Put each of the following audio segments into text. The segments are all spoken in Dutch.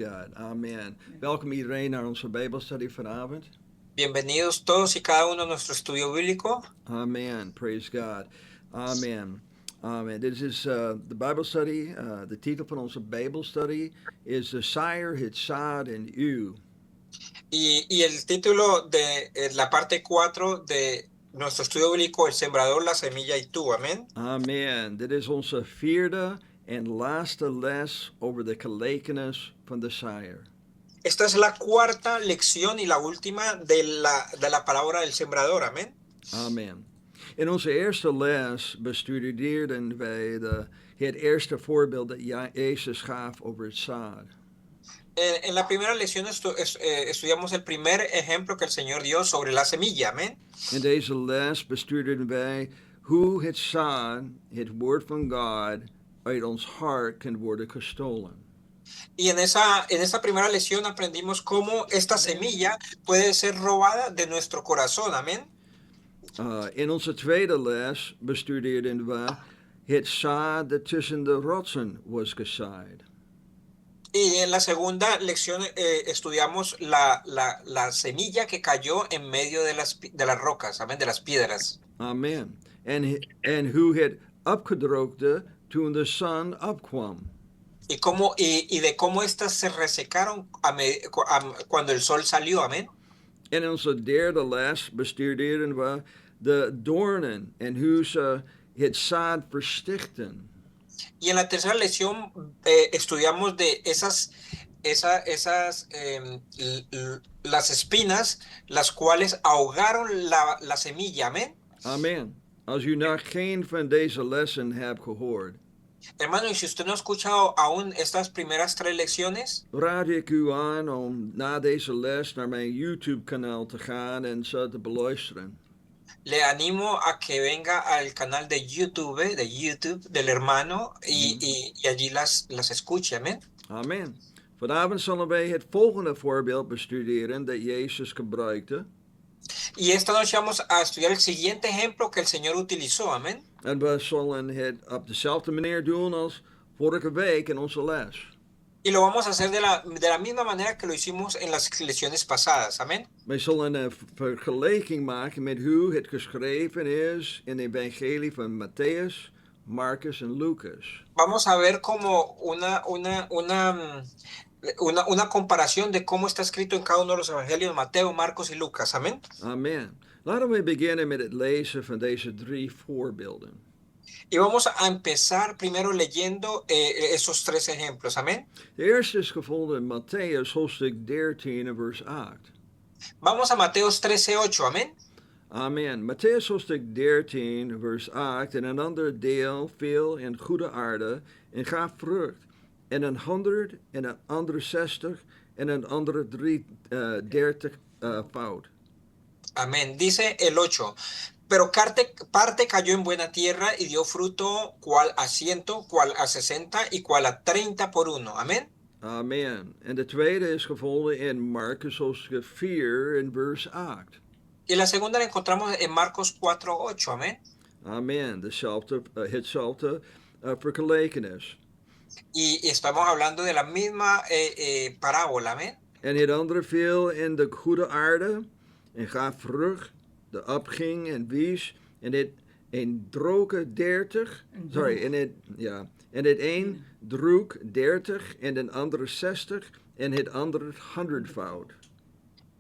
God, amen. Welkom iedereen naar onze Bijbelstudie vanavond. Bienvenidos todos y cada uno a nuestro estudio bíblico. Amen, praise God. Amen. Amen. Dit is de Bijbelstudie. De titel van onze Bijbelstudie is The Sire Hit Sod in You. Y el título de la parte 4 de nuestro estudio bíblico, El sembrador, la semilla y tú. Amén. Amen. Dit is onze vierde en laatste les over de gelijkenis van de Sire. Esta es la cuarta lección y la última de la palabra del sembrador. Amén. Amen. In onze eerste les bestudeerden wij het eerste voorbeeld dat Jezus gaf over het zaad. En la primera lección estudiamos el primer ejemplo que el Señor dio sobre la semilla. Amén. In deze les bestudeerden wij hoe het zaad, het woord van God, uit ons hart kan worden gestolen. Y en esa primera lección aprendimos cómo esta semilla puede ser robada de nuestro corazón. Amén. In onze tweede les bestudeerden we het zaad dat tussen de rotsen was gezaaid. Y en la segunda lección estudiamos la semilla que cayó en medio de las rocas, amén, de las piedras. Amen. En hoe het opgedroogde toen de zon opkwam. Y de cómo estas se resecaron cuando el sol salió, amén. En in onze derde les bestudeerden we de doornen en hoe ze het zaad verstichten. Y en la tercera lección estudiamos de las espinas, las cuales ahogaron la semilla, amén. Amen. Als u nog geen van deze lessen hebt gehoord, Hermano, y si usted no ha escuchado aún estas primeras 3 lecciones, raad ik u aan om na deze les naar mijn YouTube-kanaal te gaan en ze te beluisteren. le animo a que venga al canal de YouTube del hermano y allí las escuche, amén. Amen. Vanavond zullen wij het volgende voorbeeld bestuderen dat Jezus gebruikte. Y esta noche vamos a estudiar el siguiente ejemplo que el Señor utilizó, amén. En we zullen het op dezelfde manier doen als vorige week in onze les. Y lo vamos a hacer de la misma manera que lo hicimos en las lecciones pasadas, amén. Wij zullen een vergelijking maken met hoe het geschreven is in de evangelie van Matthäus, Marcus en Lucas. Vamos a ver como una comparación de cómo está escrito en cada uno de los evangelios, Mateo, Marcos y Lucas, amén. Amen. Laten we beginnen met het lezen van deze 3 voorbeelden. Y vamos a empezar primero leyendo esos 3 ejemplos, amén. De eerste is gevonden in Matthäus hoofdstuk 13 en vers 8. Vamos a Mateos 13:8, amén. Amen. Matthäus hoofdstuk 13 vers 8. En een ander deel viel in goede aarde en gaf vrucht. En een 100 en een andere 60 en een andere 30 fout. Amén. Dice el 8. Pero parte cayó en buena tierra y dio fruto, cual a 100, cual a 60 y cual a 30 por uno. Amén. Amen. En de tweede is gevonden in Marcus hoofdstuk 4 in vers 8. Y la segunda la encontramos en Marcos 4:8. Amén. Amen. Hetzelfde vergelijkenis. Y estamos hablando de la misma parábola. Amén. En het andere viel in de goede aarde en gaf vrucht, de opging en wies, en het een droge 30, en het een droeg 30 en de andere 60 en het andere 100-fout.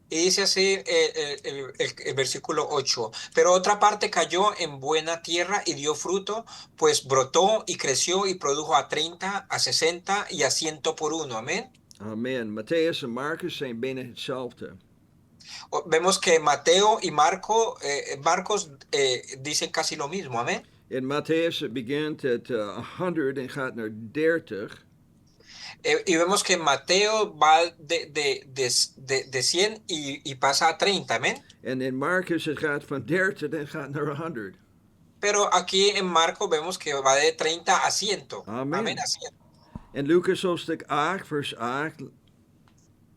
Y dice así el versículo 8. Pero otra parte cayó en buena tierra y dio fruto, pues brotó y creció y produjo a 30, a 60 y a 100 por uno. Amén. Amen. Matthäus en Marcus zijn bijna hetzelfde. Vemos que Mateo y Marcos dicen casi lo mismo. Amén. In Matthäus het begint at 100 en gaat naar 30. Y vemos que Mateo va de 100 y pasa a 30, amén. En in Marcus het gaat van 30 en gaat naar 100. Pero aquí en Marcos vemos que va de 30 a 100. Amen. Amén, a 100. En Lucas hoofdstuk 8 vers 8.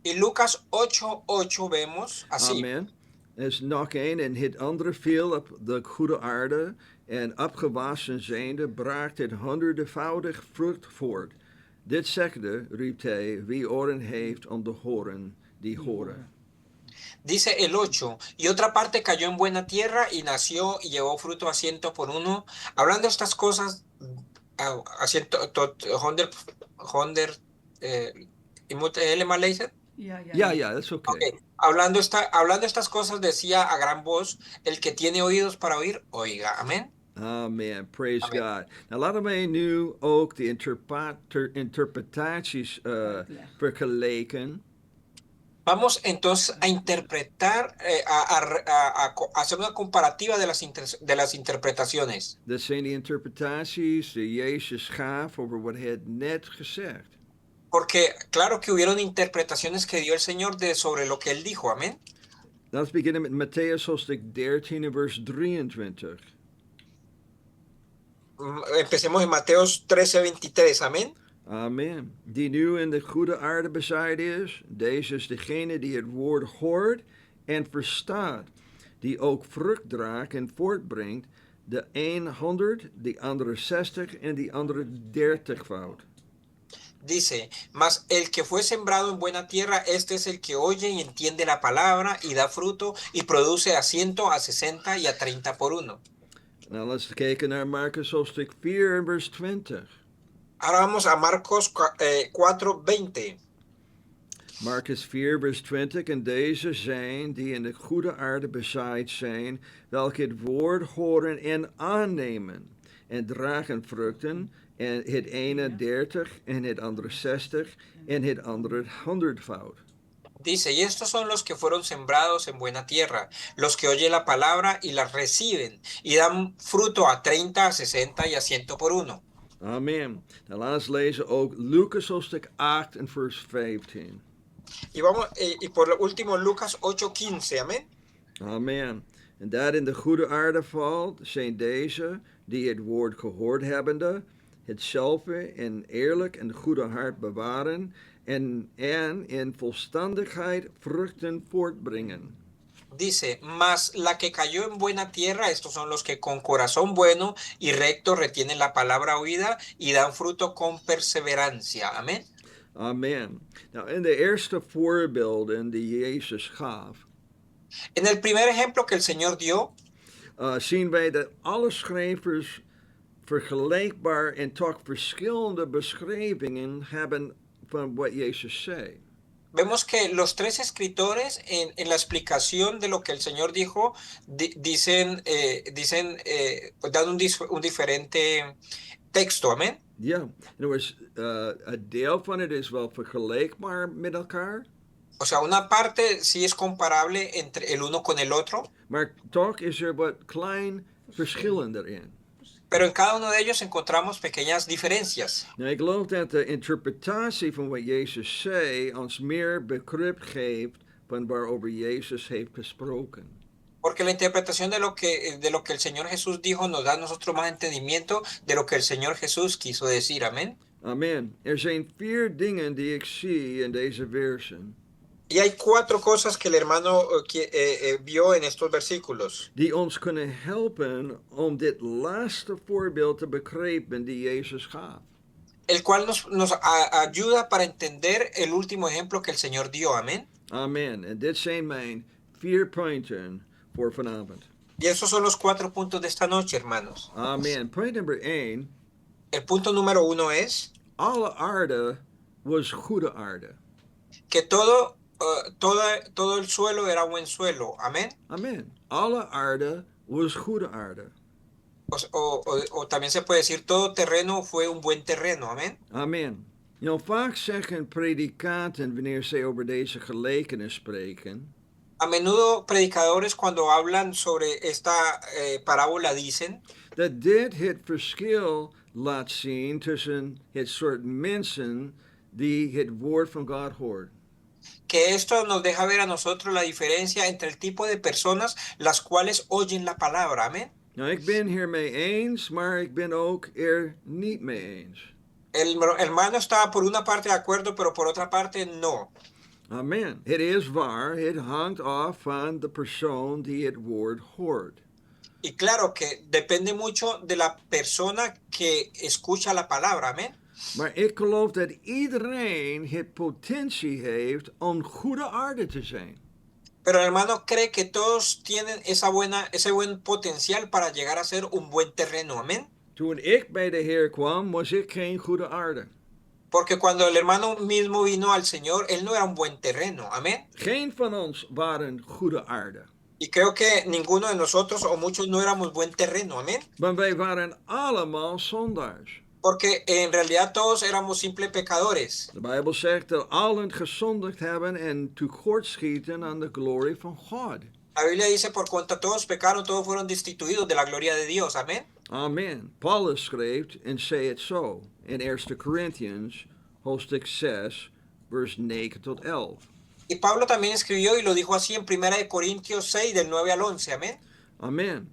Y Lucas 8:8 vemos así. Amen. Er is nog een en het andere viel op de goede aarde en opgewassen zijnde bracht het 100-voudig vrucht voort. Dit zegde riep hij, wie oren heeft om te horen, die horen. Dice el 8, y otra parte cayó en buena tierra y nació y llevó fruto a 100 por 1. Hablando estas cosas, a 100, y él más le dice. Ja, that's okay. Okay. Hablando estas cosas decía a gran voz, el que tiene oídos para oír, oiga. Amén. Amen. Praise Amen. God. Nou, laten wij nu ook de interpretaties vergelijken. Vamos entonces a interpretar, a hacer una comparativa de las interpretaciones. Dat zijn de interpretaties die Jezus gaf over wat hij had net gezegd. Porque claro que hubieron interpretaciones que dio el Señor sobre lo que él dijo, amén. Laten we beginnen met Matthäus hoofdstuk 13 en vers 23. Empecemos en Mateos 13:23, amén. Amen. Die nu in de goede aarde bezaaid is, deze is degene die het woord hoort en verstaat, die ook vrucht draagt en voortbrengt, de een 100, de andere 60 en de andere 30-fout. Dice, mas el que fue sembrado en buena tierra, este es el que oye y entiende la palabra y da fruto y produce a 100, a 60 y a 30 por 1. Nou, laten we kijken naar Marcus hoofdstuk 4 en vers 20. Ahora vamos a Marcos 4:20. Marcus 4 vers 20, en deze zijn die in de goede aarde bezaaid zijn, welke het woord horen en aannemen, en dragen vruchten, en het ene 30, en het andere 60, en het andere 100-fout. Dice, y estos son los que fueron sembrados en buena tierra, los que oyen la palabra y la reciben, y dan fruto a 30, a 60 y a 100 por 1. Amen. Nou, laten we lezen ook Lucas hoofdstuk 8 en vers 15. Y por último Lucas 8:15, amén. Amen. En dat in de goede aarde valt, zijn deze die het woord gehoord hebbende, hetzelfde en eerlijk en goede hart bewaren en in volstandigheid vruchten voortbrengen. Dice, mas la que cayó en buena tierra, estos son los que con corazón bueno y recto retienen la palabra oída y dan fruto con perseverancia. Amén. Amen. Nou, in de eerste voorbeelden die Jezus gaf, En el primer ejemplo que el Señor dio, zien wij dat alle schrijvers vergelijkbaar en toch verschillende beschrijvingen hebben van wat Jezus zei. vemos que los tres escritores en la explicación de lo que el Señor dijo, dan un diferente texto, amén. Ja, in other words, een deel van het is wel vergelijkbaar met elkaar. O sea, una parte sí es comparable entre el uno con el otro, Maar toch is er wat klein verschillen erin. pero en cada uno de ellos encontramos pequeñas diferencias. Nou, ik geloof dat de interpretatie van wat Jezus zei ons meer begrip geeft van waarover Jezus heeft gesproken. Porque la interpretación de lo que el Señor Jesús dijo nos da a nosotros más entendimiento de lo que el Señor Jesús quiso decir. Amén. Amen. Er zijn 4 dingen die ik zie in deze versen. Y hay 4 cosas que el hermano vio en estos versículos, Die ons kunnen helpen om dit laatste voorbeeld te begrijpen die Jezus gaf. el cual nos ayuda para entender el último ejemplo que el Señor dio. Amén. Amen. En dit zijn mijn 4 punten voor vanavond. Y esos son los 4 puntos de esta noche, hermanos. Amen. Punt nummer 1. El punto número 1 es Alle aarde was goede aarde. que todo el suelo era buen suelo. Amén. Amen. Alle aarde was goede aarde. O también se puede decir todo terreno fue un buen terreno. Amén. Amen. You know, vaak zeggen predikanten wanneer zij over deze gelijkenis spreken, A menudo predicadores cuando hablan sobre esta parábola dicen dat dit het verschil laat zien tussen het soort mensen die het woord van God hoort. que esto nos deja ver a nosotros la diferencia entre el tipo de personas las cuales oyen la palabra. Amén. Nou, ik ben hiermee eens, maar ik ben ook er niet mee eens. El hermano está por una parte de acuerdo, pero por otra parte no. Amen. Het is waar, het hangt af van de persoon die het woord hoort. Y claro que depende mucho de la persona que escucha la palabra. Amén. Maar ik geloof dat iedereen het potentie heeft om goede aarde te zijn. Pero el hermano cree que todos tienen ese buen potencial para llegar a ser un buen terreno. Amén. Toen ik bij de Heer kwam, was ik geen goede aarde. Porque cuando el hermano mismo vino al Señor, él no era un buen terreno. Amén. Geen van ons waren goede aarde. Y creo que ninguno de nosotros o muchos no éramos buen terreno. Amén. Maar wij waren allemaal zondaars. Porque en realidad todos éramos simples pecadores. De Bijbel zegt dat allen gezondigd hebben en tekortschieten aan de glorie van God. La Biblia dice, por cuanto todos pecaron, todos fueron destituidos de la gloria de Dios. Amén. Amen. Paulus schreef en zei het zo in 1 Corinthians hoofdstuk 6 vers 9 tot 11. Y Pablo también escribió y lo dijo así en 1 Corintios 6, del 9 al 11. Amén. Amen.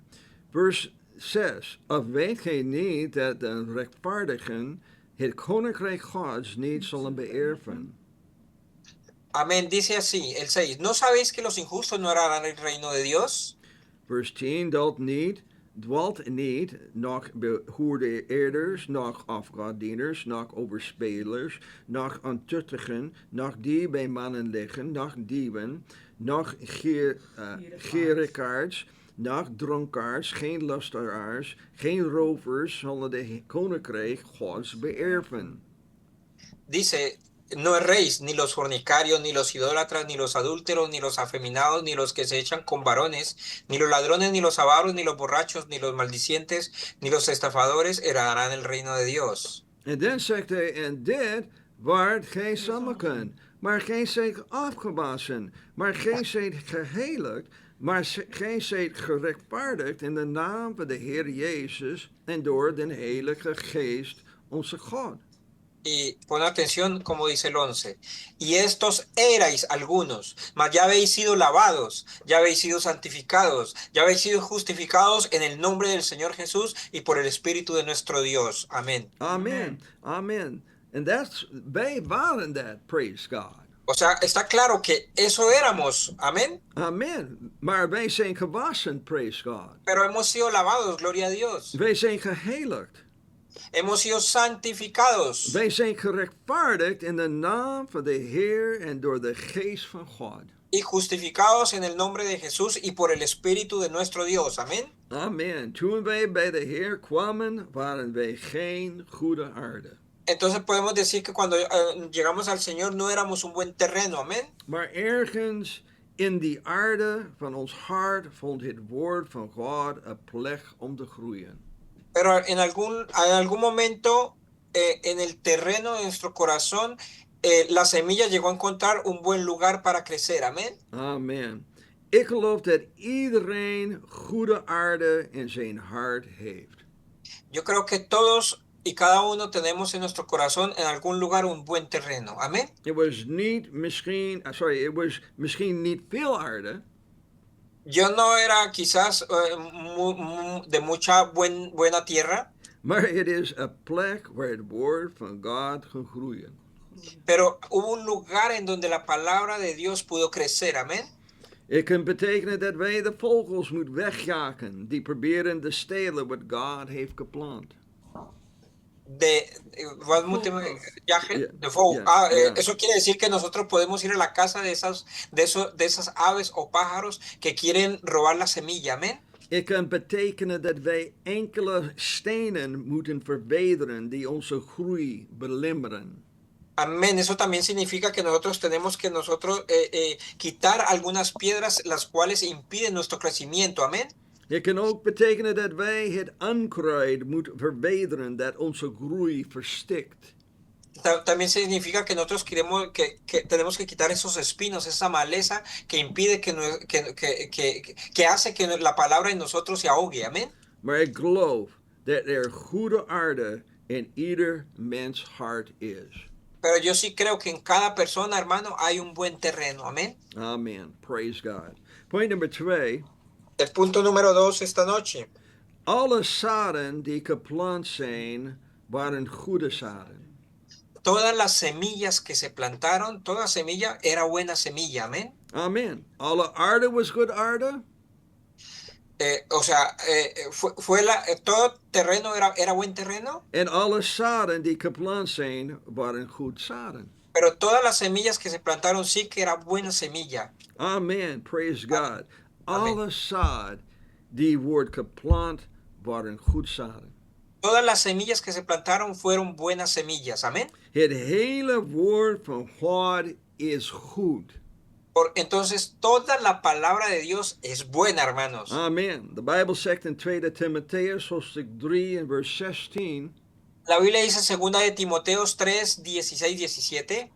Vers 6. Of weet gij niet dat de rechtvaardigen het koninkrijk Gods niet zullen beërven? Amén. Dice así, el 6. ¿No sabéis que los injustos no heredarán el reino de Dios? Vers 10. Dwalt niet, nog behoordeerders, nog afgoddieners, nog overspelers, nog ontuttigen, nog die bij mannen liggen, nog dieven, nog gierigaards, nog dronkaards, geen lasteraars, geen rovers, zullen de koninkrijk Gods beërven. Dice, no erréis ni los fornicarios, ni los idólatras, ni los adúlteros, ni los afeminados, ni los que se echan con varones, ni los ladrones, ni los avaros, ni los borrachos, ni los maldicientes, ni los estafadores heredarán el reino de Dios. En dan zegt hij, en dit waard gij sommigen, maar gij zijt afgewassen, maar gij zijt geheiligd, maar gij zijt gerechtvaardigd in de naam van de Heer Jezus en door den Heilige Geest, onze God. Y pon atención como dice el 11. Y estos erais algunos, mas ya habéis sido lavados, ya habéis sido santificados, ya habéis sido justificados en el nombre del Señor Jesús y por el Espíritu de nuestro Dios. Amén. Amen. Amen. En wij waren dat, praise God. O sea, está claro que eso éramos. Amén. Amen. Maar wij zijn gewassen, praise God. Pero hemos sido lavados, gloria a Dios. Wij zijn geheiligd. Hemos sido santificados. Wij zijn gerechtvaardigd in de naam van de Heer en door de geest van God. Y justificados en el nombre de Jesús y por el Espíritu de nuestro Dios. Amén. Amen. Toen wij bij de Heer kwamen, waren wij geen goede aarde. Entonces podemos decir que cuando llegamos al Señor no éramos un buen terreno. Amén. Maar ergens in die aarde van ons hart vond het woord van God een plek om te groeien. Pero en algún momento en el terreno de nuestro corazón, la semilla llegó a encontrar un buen lugar para crecer. Amén. Amen. Ik geloof dat iedereen goede aarde in zijn hart heeft. Yo creo que todos y cada uno tenemos en nuestro corazón en algún lugar un buen terreno. Amén. Het was misschien niet veel aarde. Yo no era quizás de mucha buena tierra. Maar het is een plek waar het woord van God kan groeien. Pero hubo un lugar en donde la palabra de Dios pudo crecer. Amén. Het kan betekenen dat wij de vogels moeten wegjagen die proberen te stelen wat God heeft geplant. Wat moeten we jagen? De vogel. Eso quiere decir que nosotros podemos ir a la casa de esas aves o pájaros que quieren robar la semilla. Amén. Het kan betekenen dat wij enkele stenen moeten verwijderen die onze groei belemmeren. Amén. Eso también significa que nosotros tenemos que quitar algunas piedras las cuales impiden nuestro crecimiento. Amén. Het kan ook betekenen dat wij het onkruid moeten verwijderen dat onze groei verstikt. También significa que nosotros tenemos que quitar esos espinos, esa maleza que impide que hace que la palabra en nosotros se ahogue. Amén. Maar ik geloof dat er goede aarde in ieder mens hart is. Pero yo sí creo que en cada persona, hermano, hay un buen terreno. Amén. Amen. Praise God. Point number 2. El punto número 2 esta noche. Alle zaden die geplant zijn, waren goede zaden. Todas las semillas que se plantaron, toda semilla era buena semilla. Amén. Amen. Alle aarde was good aarde. O sea, todo terreno era buen terreno, En alle zaden die geplant zijn, waren goed zaden. pero todas las semillas que se plantaron sí que era buena semilla. Amen, praise Amén. God. Amén. Alle zaad die wordt geplant, waren goed zaden. Todas las semillas que se plantaron fueron buenas semillas. Amén. Het hele woord van God is goed. Entonces, toda la palabra de Dios es buena, hermanos. Amen. De Bijbel zegt in 2 Timotheus, hoofdstuk 3 en vers 16. La Biblia dice en 2 de Timoteos 3, 16, 17.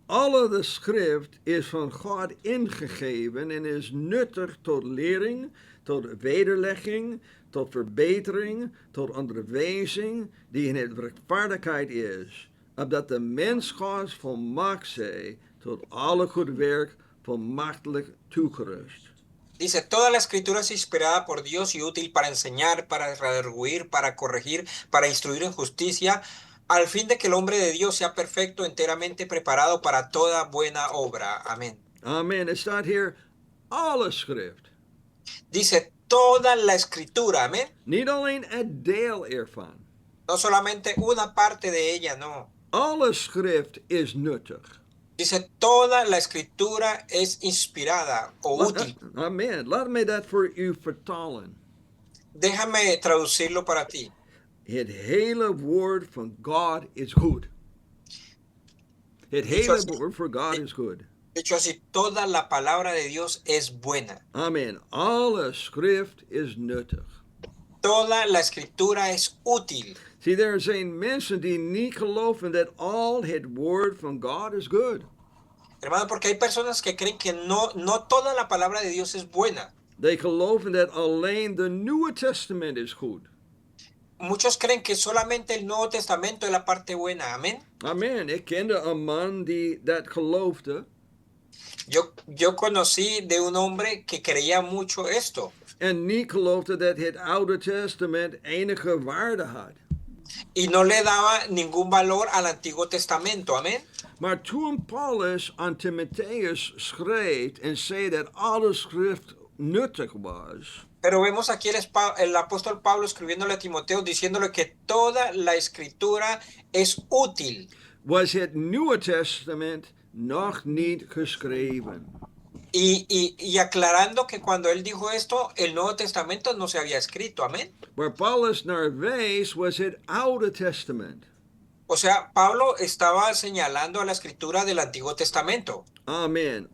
Alle de schrift is van God ingegeven en is nuttig tot lering, tot wederlegging, tot verbetering, tot onderwijzing, die in het rechtvaardigheid is, opdat de mens Gods volmaakt zij, tot alle goed werk volmachtelijk toegerust. Dice, toda la escritura es inspirada por Dios y útil para enseñar, para redarguir, para corregir, para instruir en justicia, al fin de que el hombre de Dios sea perfecto, enteramente preparado para toda buena obra. Amén. Amen. Het staat hier alle schrift. Dice, toda la escritura, amén. Niet alleen het deel ervan. No solamente una parte de ella, no. Alle schrift is nuttig. Dice, toda la escritura es inspirada o útil. Amen. Laat mij dat voor u vertalen. Déjame traducirlo para ti. Het hele woord van God is goed. Het hele woord van God is goed. Dicho así, toda la palabra de Dios es buena. Amen. Alle schrift is nuttig. Toda la escritura es útil. Zie, er zijn mensen die niet geloven dat al het woord van God is good. Hermano, porque hay personas que creen que no toda la palabra de Dios es buena. Die geloven dat alleen de Nieuwe Testament is goed. Muchos creen que solamente el Nuevo Testamento es la parte buena. Amén. Amen. Ik kende een man die dat geloofde. Yo conocí de un hombre que creía mucho esto. En niet geloofde dat het Oude Testament enige waarde had. Y no le daba ningún valor al Antiguo Testamento. Amén. Maar toen Paulus aan Timotheus schreef en zei dat alle schrift nuttig was. Pero vemos aquí el apóstol Pablo escribiéndole a Timoteo diciéndole que toda la escritura es útil. Was het Nieuwe Testament nog niet geschreven. Y aclarando que cuando él dijo esto, el Nuevo Testamento no se había escrito. Amén. Waar Paulus naar wees was het Oude Testament. O sea, Pablo estaba señalando a la escritura del Antiguo Testamento. Amen.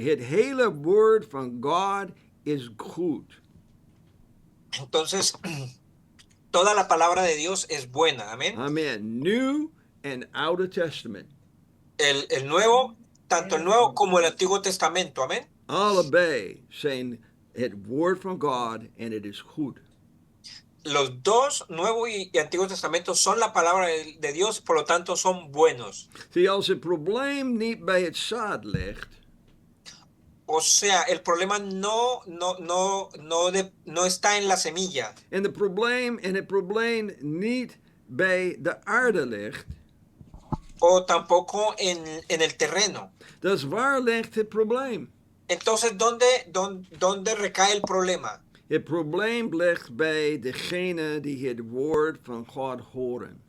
Het hele woord van God is goed. Entonces, toda la palabra de Dios es buena. Amén. Amen. New and Oude Testament. El nuevo, tanto el Nuevo como el Antiguo Testamento. Amén. Allebei zijn het woord van God en het is goed. Los dos, Nuevo y Antiguo Testamento, son la palabra de Dios, por lo tanto son buenos. Zie, als het probleem niet bij het zaad ligt, o sea, el problema no está en la semilla. En het probleem niet bij de aarde ligt, o tampoco en el terreno. dus waar ligt het probleem? Entonces, ¿dónde recae el problema? Het probleem ligt bij degene die het woord van God horen.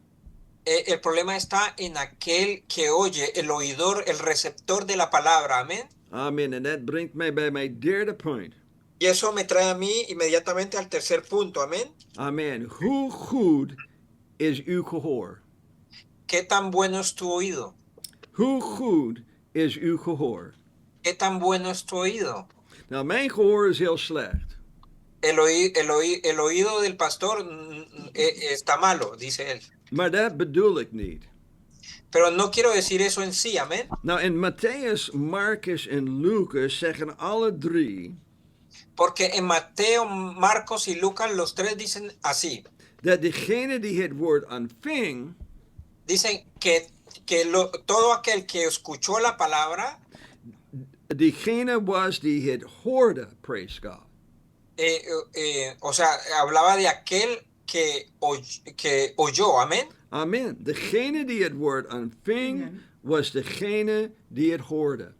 El problema está en aquel que oye, el oidor, el receptor de la palabra. Amén. Amen. En dat brengt mij bij mijn derde punt. Y eso me trae a mí inmediatamente al tercer punto. Amén. Amen. Hoe goed is uw gehoor? ¿Qué tan bueno es tu oído? Hoe goed is uw gehoor? ¿Qué tan bueno es tu oído? Nou, mijn gehoor is heel slecht. El oído del pastor está malo, dice él. Maar dat bedoel ik niet. Pero no quiero decir eso en sí, amén. Nou, in Matthäus, Marcus en Lucas zeggen alle drie. Porque en Mateo, Marcos y Lucas los tres dicen así. Dat degene die het woord ontving. Dicen que todo aquel que escuchó la palabra. Diegene was die het hoorde, praise God. O sea, hablaba de aquel que oyó, amén. Amen. Degene die het woord ontving was degene die het hoorde.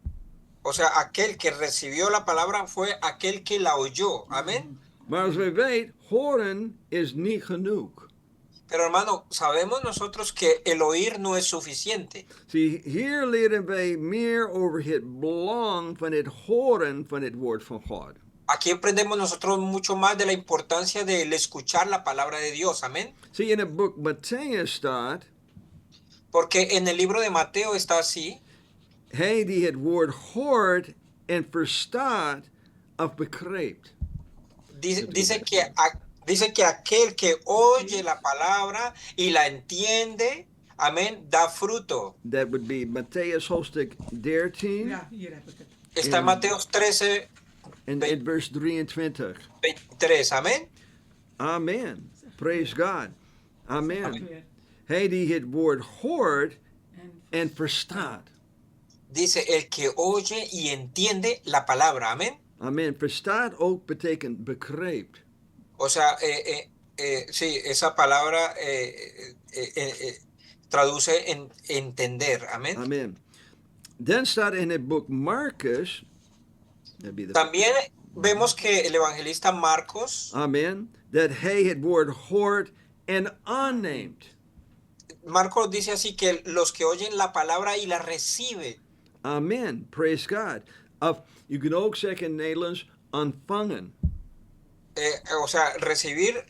O sea, aquel que recibió la palabra fue aquel que la oyó. Amén. Maar als wij weten, horen is niet genoeg. Pero hermano, sabemos nosotros que el oír no es suficiente. Zie, hier leren wij meer over het belang van het horen van het woord van God. Aquí aprendemos nosotros mucho más de la importancia del escuchar la palabra de Dios. Amén. Zie, in het boek Matthäus staat, Porque en el libro de Mateo está así. hij die het woord hoort en verstaat of begrijpt. Dice que aquel que oye la palabra y la entiende, amén, da fruto. Dat would be Matthäus hoofdstuk 13 Ja, hier heb ik het. Está en Mateo 13, en in vers 23. 23, amén. Amen. Praise God. Amen. Weer. Hij die het woord hoort En en verstaat. Dice el que oye y entiende la palabra, amén. Amen. Verstaat ook betekent begrijpt. O sea, sí, esa palabra traduce en entender, amén. Amen. Dan staat in het boek Marcus. También vemos que el evangelista Marcos, Amen. Dat hij het woord hoort en aanneemt. Marcos dice así que los que oyen la palabra y la reciben. Amen. Praise God. Of, je kunt ook zeggen in Nederlands ontvangen. O sea, recibir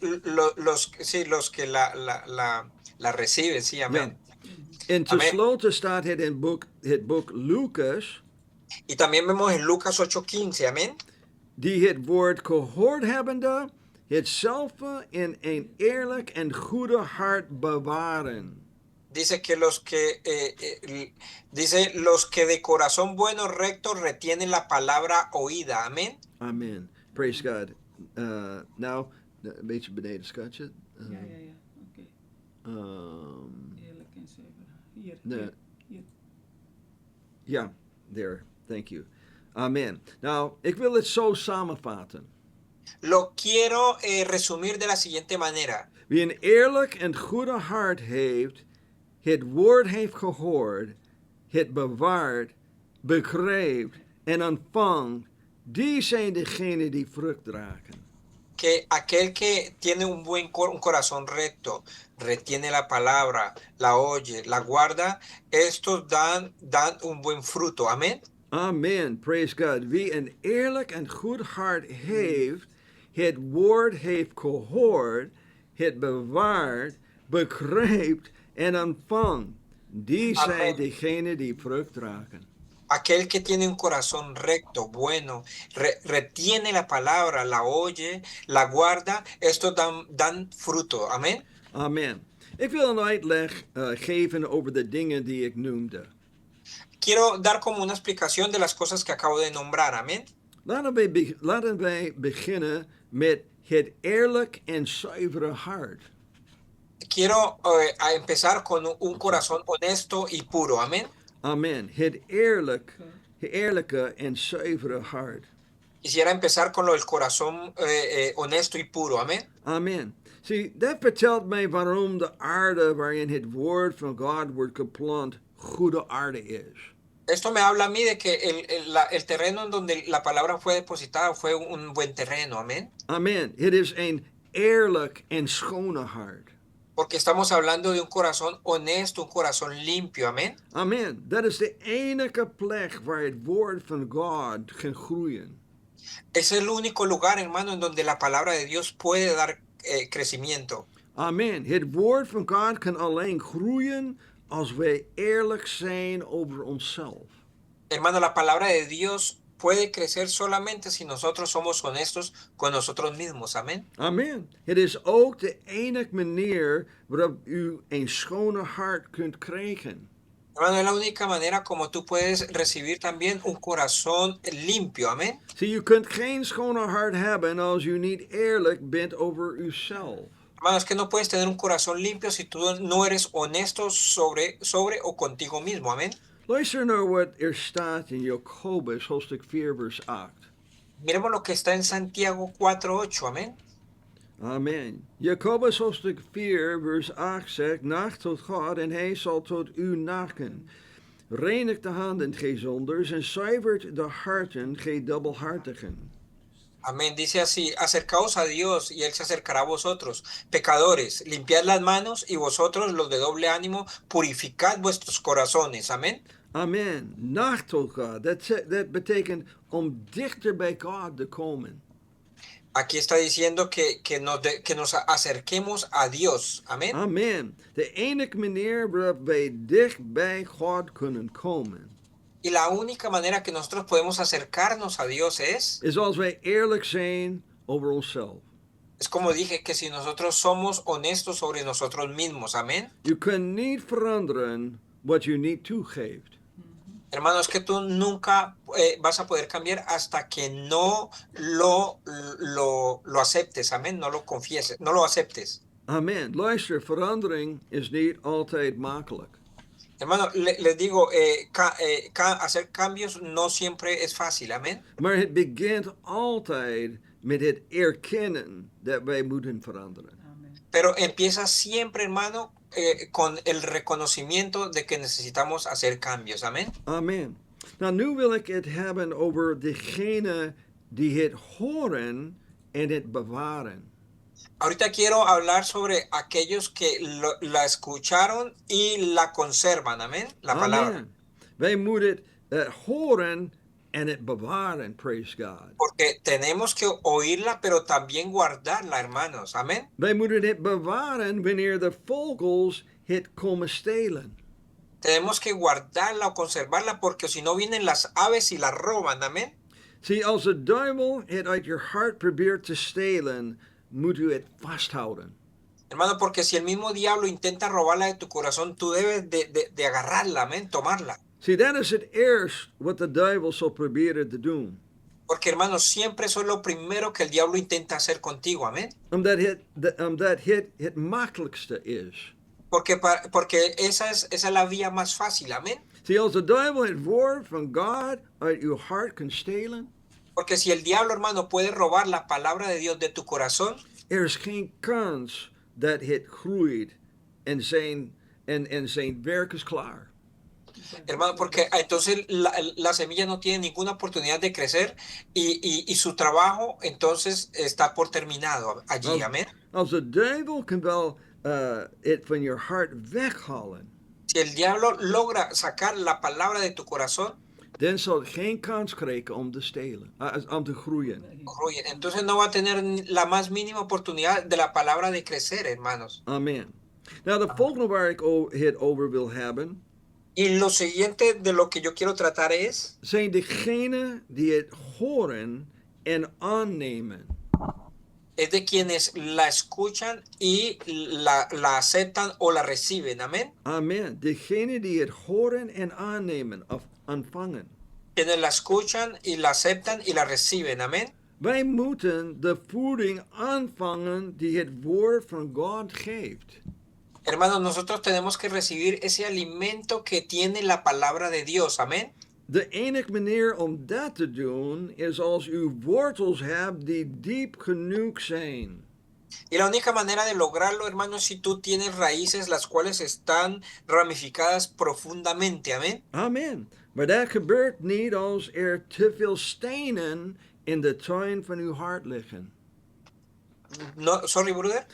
los que la reciben, sí, amén. En Amen. tenslotte staat het in het boek Lucas, Y también vemos en Lucas 8:15, amén. die het woord gehoord hebbende, hetzelfde in een eerlijk en goede hart bewaren. Dice que los que de corazón bueno recto retienen la palabra oída, amén. Amen. Praise God. Nou, een beetje beneden schatje. ja. Oké. Eerlijk en zuiver. Hier. Nee. Hier. Ja, there. Thank you. Amen. Nou, ik wil het zo samenvatten. Lo quiero resumir de la siguiente manera. Wie een eerlijk en goede hart heeft, het woord heeft gehoord, het bewaart, begrijpt en ontvangt, die zijn degenen die vrucht dragen. Que aquel que tiene un corazón recto, retiene la palabra, la oye, la guarda, estos dan un buen fruto. Amén. Amen. Praise God. Wie een eerlijk en goed hart heeft, het woord heeft gehoord, het bewaart, begrijpt en ontvangt, die zijn Amen. degenen die vrucht dragen. Aquel que tiene un corazón recto, bueno, retiene la palabra, la oye, la guarda, estos dan fruto. Amén. Amen. Ik wil een uitleg geven over de dingen die ik noemde. Quiero dar como una explicación de las cosas que acabo de nombrar. Amén. Laten wij beginnen met het eerlijk en zuivere hart. Quiero empezar con un corazón honesto y puro. Amén. Amen. Het eerlijke en zuivere hart. Quisiera empezar con el corazón honesto y puro. Amén. Amen. Zie, dat vertelt mij waarom de aarde waarin het woord van God wordt geplant goede aarde is. Esto me habla a mí de que el terreno en donde la palabra fue depositada fue un buen terreno. Amén. Amen. Het is een eerlijk en schone hart. Porque estamos hablando de un corazón honesto, un corazón limpio. Amén. Amen. Dat is de enige plek waar het woord van God kan groeien. Es el único lugar, hermano, en donde la palabra de Dios puede dar crecimiento. Amen. Het woord van God kan alleen groeien als wij eerlijk zijn over onszelf. Hermano, la palabra de Dios puede crecer solamente si nosotros somos honestos con nosotros mismos. Amén. Amen. Het is ook de enige manier waarop u een schone hart kunt krijgen. Hermano, es la única manera como tú puedes recibir también un corazón limpio. Amén. Zie, u kunt geen schone hart hebben als u niet eerlijk bent over uzelf. Hermano, es que no puedes tener un corazón limpio si tú no eres honesto sobre o contigo mismo. Amén. Luister naar wat er staat in Jacobus hoofdstuk 4 vers 8. Miremos lo que está en Santiago 4:8. Amén. Amen. Jacobus hoofdstuk 4 vers 8 zegt, nacht tot God en hij zal tot u naken. Reinigt de handen, gij zonders, en zuivert de harten, gij dubbelhartigen. Amén. Dice así, acercaos a Dios y Él se acercará a vosotros. Pecadores, limpiad las manos y vosotros los de doble ánimo, purificad vuestros corazones. Amén. Amen. Nacht tot God. Dat betekent om dichter bij God te komen. Aquí está diciendo que nos acerquemos a Dios. Amén. Amen. De enige manier waarop wij dicht bij God kunnen komen, Y la única manera que nosotros podemos acercarnos a Dios is als wij eerlijk zijn over onszelf. es como dije, que si nosotros somos honestos sobre nosotros mismos. Amén. Je kunt niet veranderen wat je niet toegeeft. Hermanos, que tú nunca vas a poder cambiar hasta que no lo aceptes. Amén. No lo confieses, no lo aceptes. Amen. Luister, verandering is niet altijd makkelijk. Hermano, les digo, hacer cambios no siempre es fácil. Amén. Maar het begint altijd met het erkennen dat wij moeten veranderen. Amen. Pero empieza siempre, hermano, con el reconocimiento de que necesitamos hacer cambios. Amén. Amen. Nou, nu wil ik het hebben over degene die het horen en het bewaren. Ahorita quiero hablar sobre aquellos que la escucharon y la conservan. Amén. La palabra. Amen. Wij moeten het horen en het bewaren, praise God. Porque tenemos que oírla, pero también guardarla, hermanos. Amén. Wij moeten het bewaren wanneer de vogels het komen stelen. Tenemos que guardarla o conservarla, porque si no vienen las aves y la roban. Amén. Zie, als de duivel het uit je hart probeert te stelen, moet u het vasthouden. Hermano, porque si el mismo diablo intenta robarla de tu corazón, tú debes de agarrarla, amén, tomarla. Zie, dat is het eerst wat de duivel zal proberen te doen. Porque, hermano, siempre eso es lo primero que el diablo intenta hacer contigo, amén. Omdat het makkelijkste is. Porque esa es la vía más fácil, amén. Zie, als de duivel het woord van God uit uw hart kan stelen, Porque si el diablo, hermano, puede robar la palabra de Dios de tu corazón, is geen kans dat het groeit en zijn werk is klaar. hermano, porque entonces la semilla no tiene ninguna oportunidad de crecer y su trabajo entonces está por terminado allí, amén. Als de duivel kan wel het van je hart weghalen, Si el diablo logra sacar la palabra de tu corazón, dan zal het geen kans krijgen om te stelen, om te groeien. oye, entonces no va a tener la más mínima oportunidad de la palabra de crecer, hermanos. Amen. Nou, de volgende waar ik het over wil hebben, Y lo siguiente de lo que yo quiero tratar es, zijn degenen die het horen en aannemen. es de quienes la escuchan y la aceptan o la reciben, amén. Amen. Degenen die het horen en aannemen of ontvangen. Quienes la escuchan y la aceptan y la reciben, amén. Wij moeten de voeding aanvangen die het woord van God geeft. Hermanos, nosotros tenemos que recibir ese alimento que tiene la palabra de Dios, amén. De enige manier om dat te doen is als u wortels hebt die diep genoeg zijn. Y la única manera de lograrlo, hermanos, si tú tienes raíces las cuales están ramificadas profundamente, amén. Amen. Maar dat gebeurt niet als er te veel stenen in de tuin van uw hart liggen. No, sorry, brother.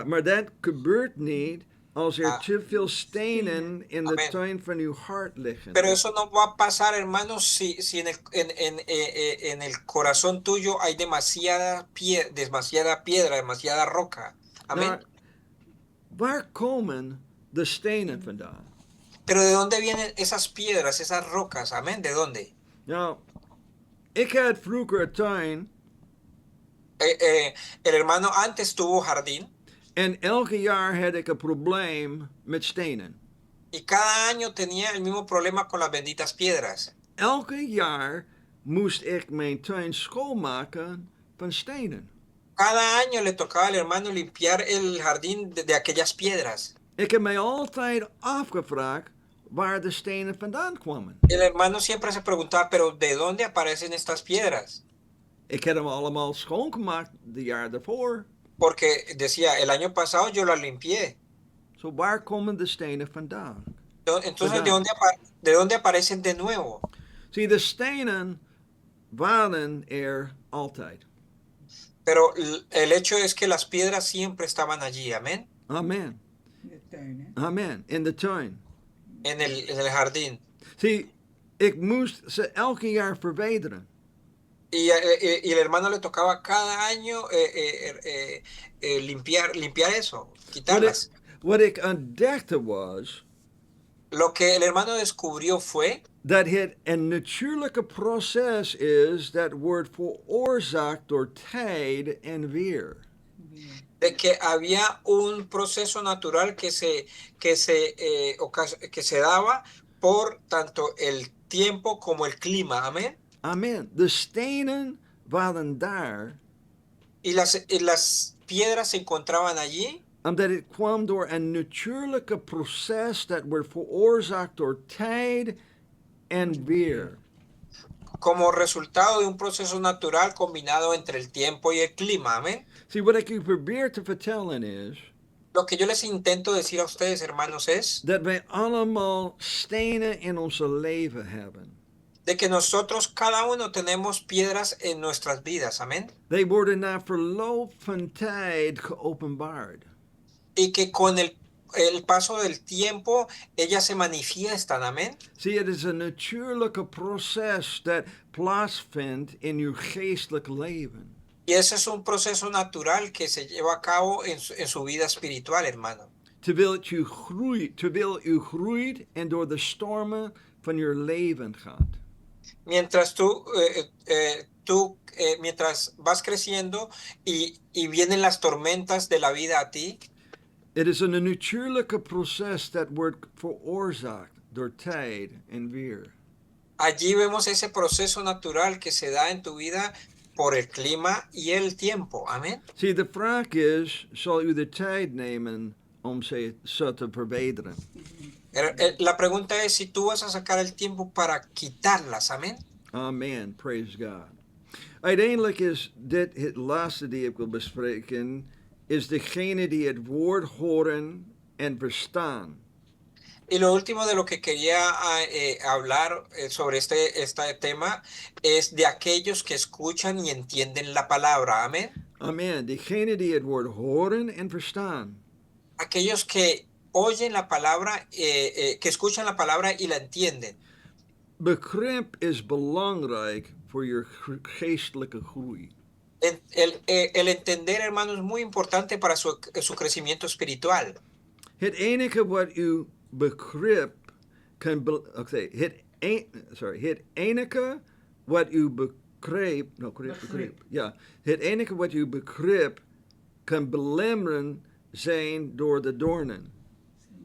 Maar dat gebeurt niet als er Ah. te veel stenen in de Amen. tuin van uw hart liggen. Pero eso no va a pasar, hermanos, si en el corazón tuyo hay demasiada piedra, demasiada roca. Amén. Nou, waar komen de stenen vandaan? Pero ¿de dónde vienen esas piedras, esas rocas? Amén. ¿De dónde? Nou, ik had vroeger een tuin El hermano antes tuvo jardín en elke jaar had ik een probleem met stenen. y cada año tenía el mismo problema con las benditas piedras. Elke jaar moest ik mijn tuin schoonmaken van stenen. Cada año le tocaba al hermano limpiar el jardín de aquellas piedras. Ik heb mij altijd afgevraagd waar de stenen vandaan kwamen. El hermano siempre se preguntaba, pero ¿de dónde aparecen estas piedras? Ik heb hem allemaal schoongemaakt de jaar daarvoor. Porque decía, el año pasado yo las limpié. Zo waar komen de stenen vandaan? Entonces, Verdad. ¿de dónde aparecen de nuevo? Zie, de stenen waren altijd. Pero el hecho es que las piedras siempre estaban allí, amén, Amen. In de tuin, hè? Amen. In de tuin. en el jardín. Zie, ik moest ze elke jaar verbeteren. Y el hermano le tocaba cada año limpiar eso, Wat ik, quitarlas. wat ik ontdekte was Lo que el hermano descubrió fue dat het een natuurlijke proces is dat wordt veroorzaakt door tijd en weer. Weer. de que había un proceso natural que se daba por tanto el tiempo como el clima, amén. Amen. De stenen waren daar Y las piedras se encontraban allí omdat het kwam door een natuurlijke proces dat wordt veroorzaakt door tijd en weer. como resultado de un proceso natural combinado entre el tiempo y el clima, amén. Zie, wat ik u probeer te vertellen is Lo que yo les intento decir a ustedes, hermanos, es dat wij allemaal stenen in ons leven hebben. de que nosotros cada uno tenemos piedras en nuestras vidas, amén. They worden na verloop van tijd geopenbaard. Y que con el paso del tiempo ellas se manifiestan, amén. Zie, het is een natuurlijke proces dat plaatsvindt in uw geestelijk leven. Y ese es un proceso natural que se lleva a cabo en su vida espiritual, hermano. Terwijl u groeit en door de stormen van uw leven gaat. Mientras mientras vas creciendo y vienen las tormentas de la vida a ti, Het is een natuurlijke proces dat wordt veroorzaakt door tijd en weer. allí vemos ese proceso natural que se da en tu vida por el clima y el tiempo, amén. Zie, de vraag is, zal u de tijd nemen om ze te verbeteren? La pregunta es si tú vas a sacar el tiempo para quitarlas, amén. Amen, praise God. Uiteindelijk is dit het laatste die ik wil bespreken, is degene die het woord horen en verstaan. Y lo último de lo que quería hablar sobre este tema es de aquellos que escuchan y entienden la palabra, amén. Amen, degene die het woord horen en verstaan. Aquellos que oyen la palabra, que escuchan la palabra y la entienden. Begrip is belangrijk voor je geestelijke groei. El entender, hermano, es muy importante para su crecimiento espiritual. Het enige wat u begrip kan... het enige wat u begreep... Ja, het enige wat u begrip kan belemmeren zijn door de doornen.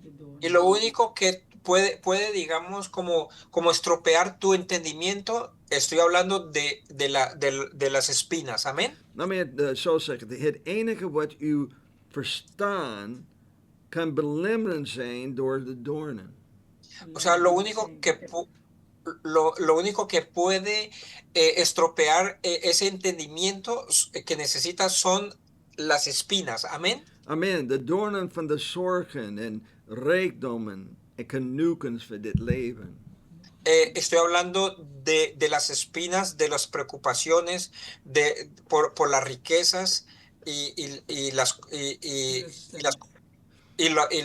De doorn. Y lo único que puede digamos, como estropear tu entendimiento, estoy hablando de las espinas, amén. Laat me het zo zeggen. Het enige wat u verstaan kan belemmeren zijn door de doornen. O sea, lo único que puede estropear ese entendimiento que necesitas son las espinas, amén. Amen. De doornen van de zorgen en rijkdommen en genoegens van dit leven. Estoy hablando de las espinas, de las preocupaciones, por las riquezas y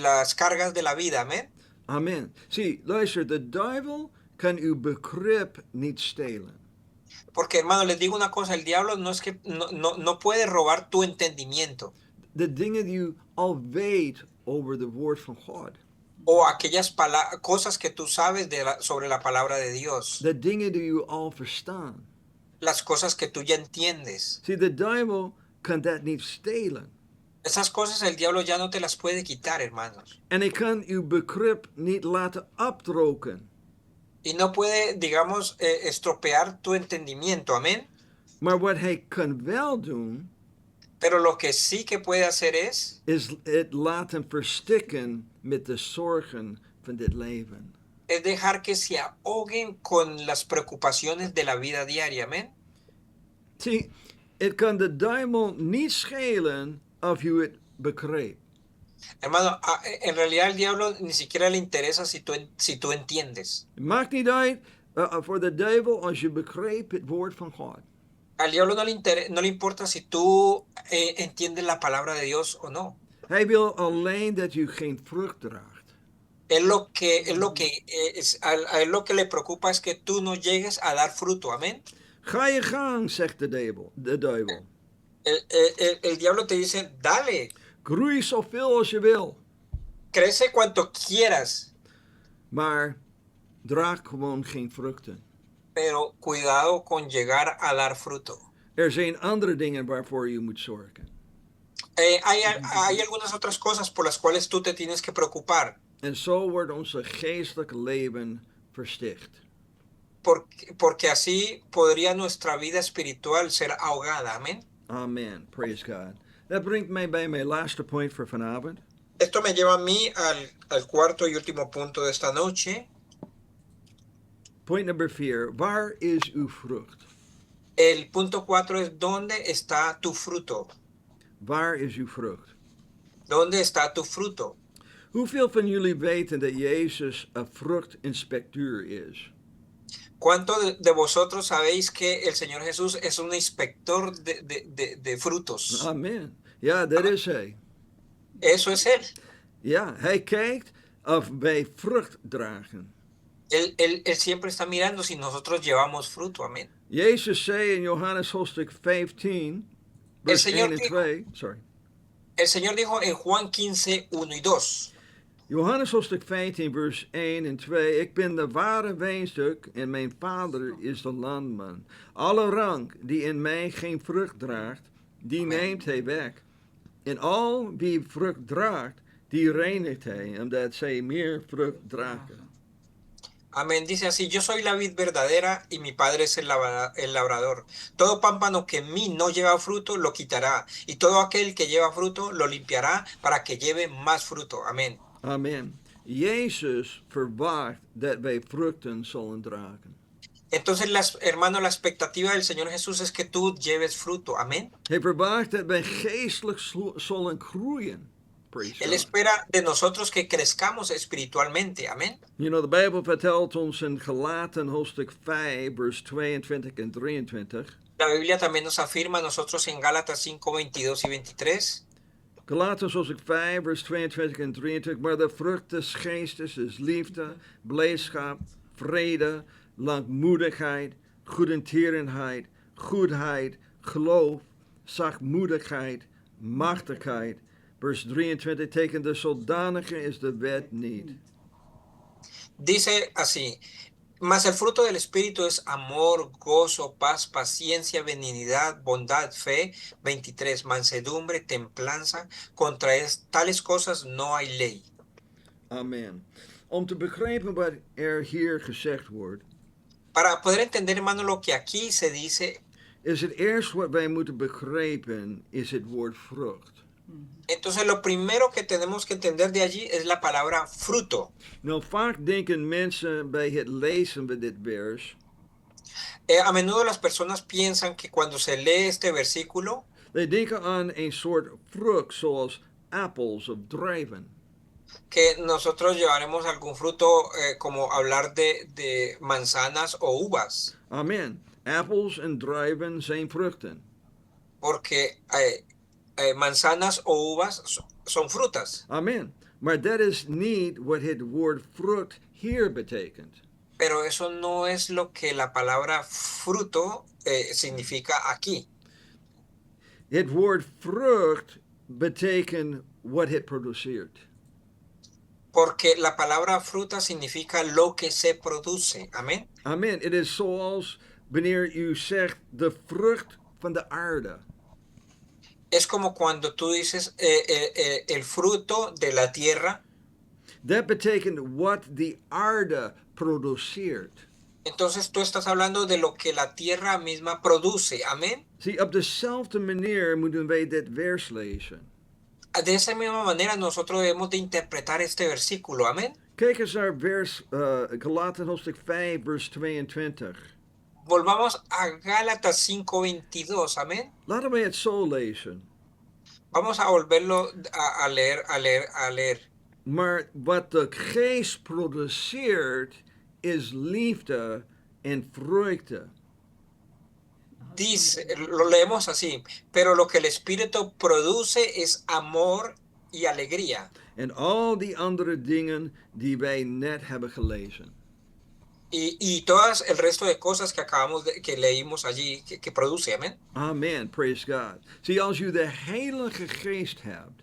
las cargas de la vida, amén. Amen. Zie, luister, de duivel kan uw begrip niet stelen. Porque, hermano, les digo una cosa, el diablo no puede robar tu entendimiento De dingen die u al weet over de woord van God. o aquellas cosas que tú sabes sobre la palabra de Dios, De dingen die u al verstaan. las cosas que tú ya entiendes. Zie, de duivel kan dat niet stelen. Esas cosas el diablo ya no te las puede quitar, hermanos. En hij kan uw begrip niet laten afdrogen. Y no puede, digamos, estropear tu entendimiento, amén. Maar wat hij kan wel doen, Pero lo que sí que puede hacer es het laten verstikken met de zorgen van dit leven. dejar que se ahoguen con las preocupaciones de la vida diaria, amén. Zie, het kan de duivel niet schelen of u het begreep. Hermano, en realidad al diablo ni siquiera le interesa si tú entiendes. Het maakt niet uit voor de duivel als je begreep het woord van God. Al diablo no le importa si tú entiendes la palabra de Dios o no. Hij wil alleen dat u geen vrucht draagt. A él lo que le preocupa es que tú no llegues a dar fruto. Amén. Ga je gang, zegt de duivel. El diablo te dice, dale, Groei zoveel als je wil. crece cuanto quieras, Maar draag gewoon geen vruchten. pero cuidado con llegar a dar fruto. Er zijn andere dingen waarvoor je moet zorgen. Hay algunas otras cosas por las cuales tú te tienes que preocupar, En zo wordt onze geestelijke leven versticht. porque así podría nuestra vida espiritual ser ahogada. Amén. Amen. Praise God. Dat brengt mij bij mijn laatste point voor vanavond. Esto me lleva a mí al cuarto y último punto de esta noche. Point number 4. Waar is uw vrucht? El punto 4 es ¿dónde está tu fruto? Waar is uw vrucht? ¿Dónde está tu fruto? Hoeveel van jullie weten dat Jezus een vruchtinspecteur is? ¿Cuántos de vosotros sabéis que el Señor Jesús es un inspector de frutos? Amen. Ja, dat is hij. Eso es Él. Ja, hij kijkt of wij vrucht dragen. Él siempre está mirando si nosotros llevamos fruto. Amén. Jezus zei in Johannes hoofdstuk 15, vers Señor 1 en 2. Sorry. El Señor dijo en Juan 15, 1 y 2. Johannes hoofdstuk 15, vers 1 en 2. Ik ben de ware wijnstuk en mijn vader is de landman. Alle rank die in mij geen vrucht draagt, die neemt hij weg. En al wie vrucht draagt, die reinigt hij, omdat zij meer vrucht dragen. Amén. Dice así, yo soy la vid verdadera y mi padre es el labrador. Todo pámpano que en mí no lleva fruto, lo quitará. Y todo aquel que lleva fruto, lo limpiará para que lleve más fruto. Amén. Amen. Jezus verwacht dat wij vruchten zullen dragen. Entonces, hermano, la expectativa del Señor Jesús es que tú lleves fruto. Amén. Hij verwacht dat wij geestelijk zullen groeien. Praise Él God. espera de nosotros que crezcamos espiritualmente. Amén. You know, de Bijbel vertelt ons in Galaten hoofdstuk 5, vers 22 en 23. La Biblia también nos afirma a nosotros en Gálatas 5, 22 y 23. Galaten hoofdstuk 5, vers 22 en 23. Maar de vrucht des geestes is liefde, blijdschap, vrede, langmoedigheid, goedertierenheid, goedheid, geloof, zachtmoedigheid, machtigheid. Vers 23, tegen de zodanige is de wet niet. Dice así, mas el fruto del Espíritu es amor, gozo, paz, paciencia, benignidad, bondad, fe. 23, mansedumbre, templanza. Contra tales cosas no hay ley. Amen. Om te begrijpen wat er hier gezegd wordt, Para poder entender, hermano, lo que aquí se dice, is het eerst wat wij moeten begrijpen, is het woord vrucht. entonces lo primero que tenemos que entender de allí es la palabra fruto. Nou, vaak denken mensen bij het lezen van dit vers, A menudo las personas piensan que cuando se lee este versículo, wij denken aan een soort vrucht zoals appels of druiven. que nosotros llevaremos algún fruto, como hablar de manzanas o uvas, Amen. Appels en druiven zijn vruchten. porque manzanas o uvas son frutas. Amen. Maar dat is niet wat het woord vrucht hier betekent. Pero eso no es lo que la palabra fruto significa aquí. Het woord vrucht betekent wat het produceert. Porque la palabra fruta significa lo que se produce. Amén. Amen. Het is zoals wanneer u zegt de vrucht van de aarde. Es como cuando tú dices el fruto de la tierra. Dat betekent wat de aarde produceert. Entonces tú estás hablando de lo que la tierra misma produce. Amén. Zie, op dezelfde manier moeten wij dit vers lezen. De esa misma manera nosotros debemos de interpretar este versículo. Amén. Kijk eens naar vers Galaten hoofdstuk 5, vers 22. Volvamos a Gálatas 5:22. Amén. Laten wij het zo lezen. Vamos a volverlo a leer. Maar wat de geest produceert is liefde en vreugde. Dice, lo leemos así, pero lo que el Espíritu produce es amor y alegría. En al die andere dingen die wij net hebben gelezen. Y todas el resto de cosas que que leímos allí, que produce, amén. Amen, praise God. Zie, als u de Heilige Geest hebt,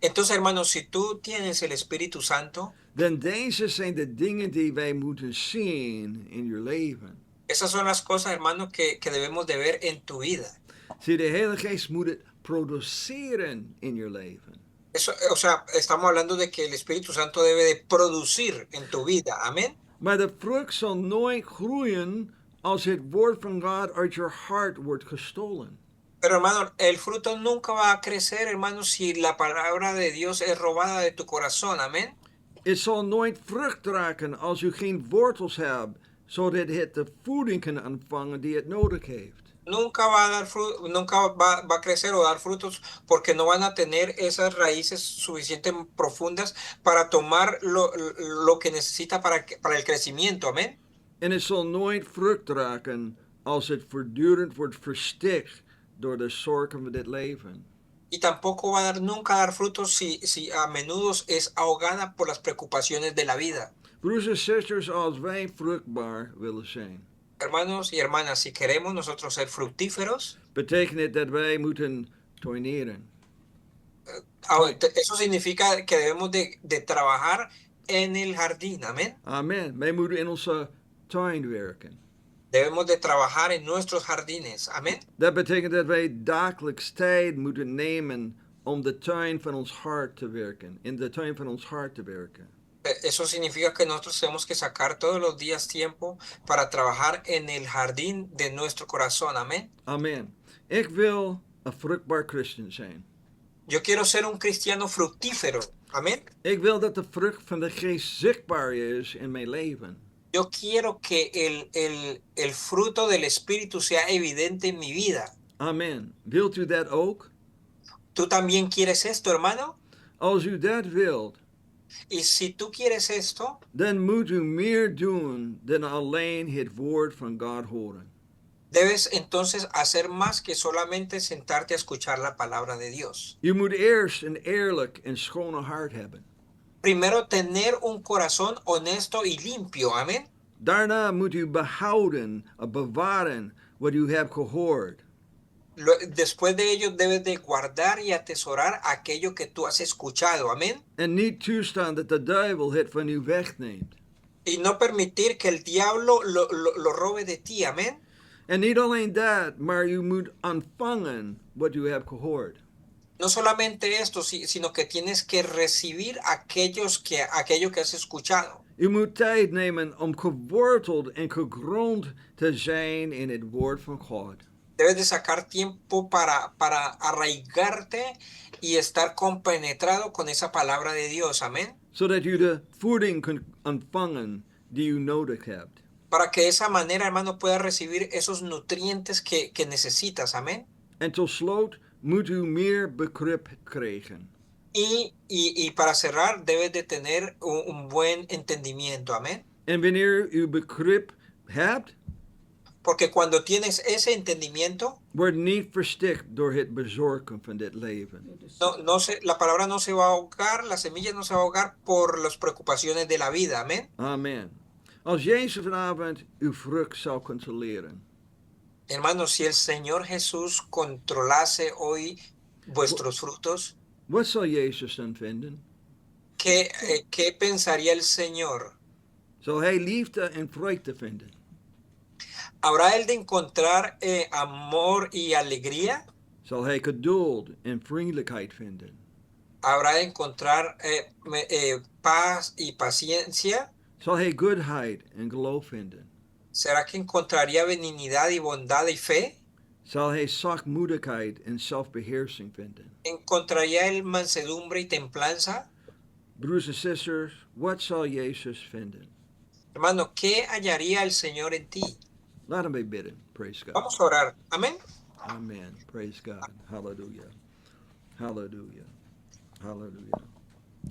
Entonces, hermanos, si tú tienes el Espíritu Santo, dan deze zijn de dingen die wij moeten zien in je leven. esas son las cosas, hermanos, que debemos de ver en tu vida. Zie, de Heilige Geest moet het produceren in je leven. Eso, o sea, estamos hablando de que el Espíritu Santo debe de producir en tu vida, amén. Maar de vrucht zal nooit groeien als het woord van God uit je hart wordt gestolen. Pero hermano, el fruto nunca va a crecer, hermano, si la palabra de Dios es robada de tu corazón, amén. Het zal nooit vrucht dragen als u geen wortels hebt, zodat het de voeding kan ontvangen die het nodig heeft. Nunca va a dar nunca va a crecer o dar frutos porque no van a tener esas raíces suficientemente profundas para tomar lo que necesita para el crecimiento, amén. En het zal nooit vrucht dragen als het voortdurend wordt verstikt door de zorgen van dit leven. Y tampoco va a nunca dar frutos si a menudo es ahogada por las preocupaciones de la vida. Broers en zusters, als wij vruchtbaar willen zijn, Hermanos y hermanas, si queremos nosotros ser fructíferos, betekent het dat wij moeten tuineren. eso significa que debemos de trabajar en el jardín, amén. Amen. Wij moeten in onze tuin werken. Debemos de trabajar en nuestros jardines, amén. Dat betekent dat wij dagelijks tijd moeten nemen om de tuin van ons hart te werken. In de tuin van ons hart te werken. Eso significa que nosotros tenemos que sacar todos los días tiempo para trabajar en el jardín de nuestro corazón, amén. Amen. Ik wil een vruchtbaar christen zijn. Yo quiero ser un cristiano fructífero, amén. Ik wil dat de vrucht van de geest zichtbaar is in mijn leven. Yo quiero que el fruto del Espíritu sea evidente en mi vida. Amen. Wilt u dat ook? ¿Tú también quieres esto, hermano? Als u dat wilt, Y si tú quieres esto, dan moet u meer doen dan alleen het woord van God horen. debes entonces hacer más que solamente sentarte a escuchar la palabra de Dios. U moet eerst een eerlijk en schone hart hebben. Primero, tener un corazón honesto y limpio, amén. Daarna moet u behouden, bewaren wat u hebt gehoord. Después de ello, debes de guardar y atesorar aquello que tú has escuchado, amén. En niet toestaan dat de duivel het van u wegneemt. Y no permitir que el diablo lo robe de ti, amén. En niet alleen dat, maar u moet ontvangen wat u hebt gehoord. No solamente esto, sino que tienes que recibir aquello que has escuchado. U moet tijd nemen om geworteld en gegrond te zijn in het woord van God. Debes de sacar tiempo para arraigarte y estar compenetrado con esa palabra de Dios, amén. Zodat u de voeding kunt ontvangen die u nodig hebt. Para que de esa manera, hermano, puedas recibir esos nutrientes que necesitas, amén. En tot slot moet u meer begrip krijgen. Y para cerrar, debes de tener un buen entendimiento, amén. En wanneer u begrip hebt, Porque cuando tienes ese entendimiento, wordt niet verstikt door het bezorgen van dit leven. la palabra no se va a ahogar, la semilla no se va a ahogar por las preocupaciones de la vida, amén. Amen. Als Jezus vanavond uw vrucht zou controleren, Hermanos, si el Señor Jesús controlase hoy vuestros frutos, wat zal Jezus dan vinden? ¿qué pensaría el Señor? Zal hij liefde en vreugde vinden? ¿Habrá él de encontrar amor y alegría? Zal hij geduld en vriendelijkheid vinden? ¿Habrá de encontrar paz y paciencia? Zal hij goedheid en geloof vinden? ¿Será que encontraría benignidad y bondad y fe? Zal hij zachtmoedigheid en zelfbeheersing vinden? ¿Encontraría él mansedumbre y templanza? Broers en zusters, wat zal Jezus vinden? Hermano, ¿qué hallaría el Señor en ti? Laten wij bidden. Praise God. Vamos a orar. Amén. Amen. Praise God. Hallelujah. Halleluja. Halleluja.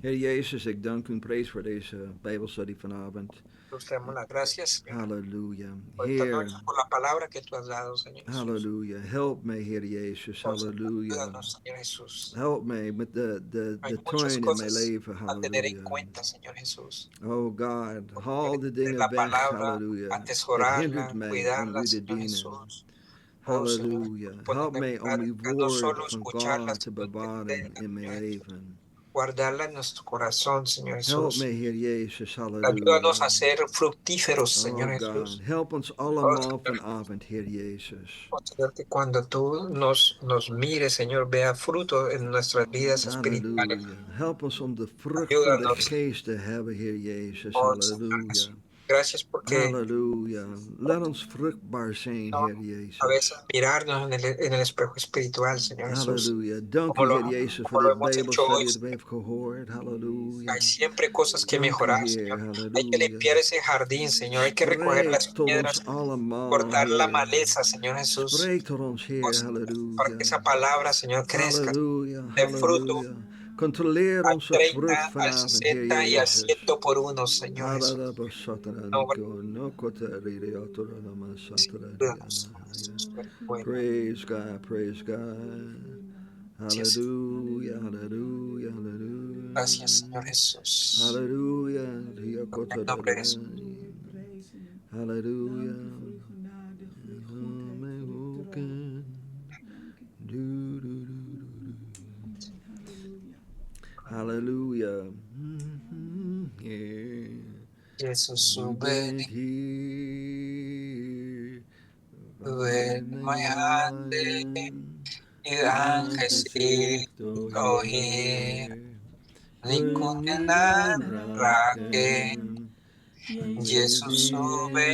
Heer Jezus, ik dank u en prijs voor deze Bijbelstudie vanavond. Nos damos las gracias, Señor, Halleluja. por esta Heer, noche, por la palabra que tú has dado, Señor Jesús. halleluja. Help mij, Heer Jezus. Por favor, Halleluja. ayúdanos, Señor Jesús. Help mij met de Hay muchas tuin in mijn cosas leven. a tener en Halleluja. cuenta, Señor Jesús. Oh God, haal de De dingen la weg. palabra, Halleluja. Het atesorarla, hindert mij om cuidarla, u te Señor dienen. Jesús. Oh, Señor, Halleluja. Help ponerla mij en om uw práctica, no solo woord van escucharla, God te sino bewaren entenderla, in mijn Señor Jesús. leven. Guardarla en nuestro corazón, Señor Help Jesús. mij, Heer Jezus. Ayúdanos a Halleluja. ser fructíferos, Señor Oh Jesús. God, help ons Oh, allemaal Señor, vanavond, Heer Jezus. Señor, que cuando tú nos mires, Señor, vea fruto en nuestras vidas espirituales. Halleluja. Help ons om de vrucht van de Ayúdanos, geest te hebben, Heer Jezus. oh, Señor Halleluja. Jesús. Gracias porque Halleluja. Laat ons vruchtbaar zijn, no, Heer a Jezus. veces mirarnos en el espejo espiritual, Señor Jesús. Halleluja. Dank u, Como Heer lo, Jezus, como voor lo dit hemos hecho Bijbelstudie hoy, dat we hebben gehoord. Halleluja. hay siempre cosas que Dank u, mejorar, Heer. Señor. Hay que Halleluja. limpiar ese jardín, Señor. Hay que recoger las Spreek tot piedras, ons allemaal, cortar la Heer. maleza, Señor Jesús. Spreek tot ons, Heer. Para que Halleluja. esa palabra, Señor, crezca, Halleluja. dé fruto Halleluja. Controleer al onze vrucht 30, al vanavond, Heer 60 y al Jezus. 100 por uno, Señor Jesús. Praise God, praise God. Hallelujah, hallelujah, hallelujah. Gracias, Señor Jesús. Hallelujah. En el nombre de Jesús. Hallelujah. Genade, Hallelujah. Yeah. Jesús, You sube bent here. ven mayande iangesi rohir nikunan rake Jesús sube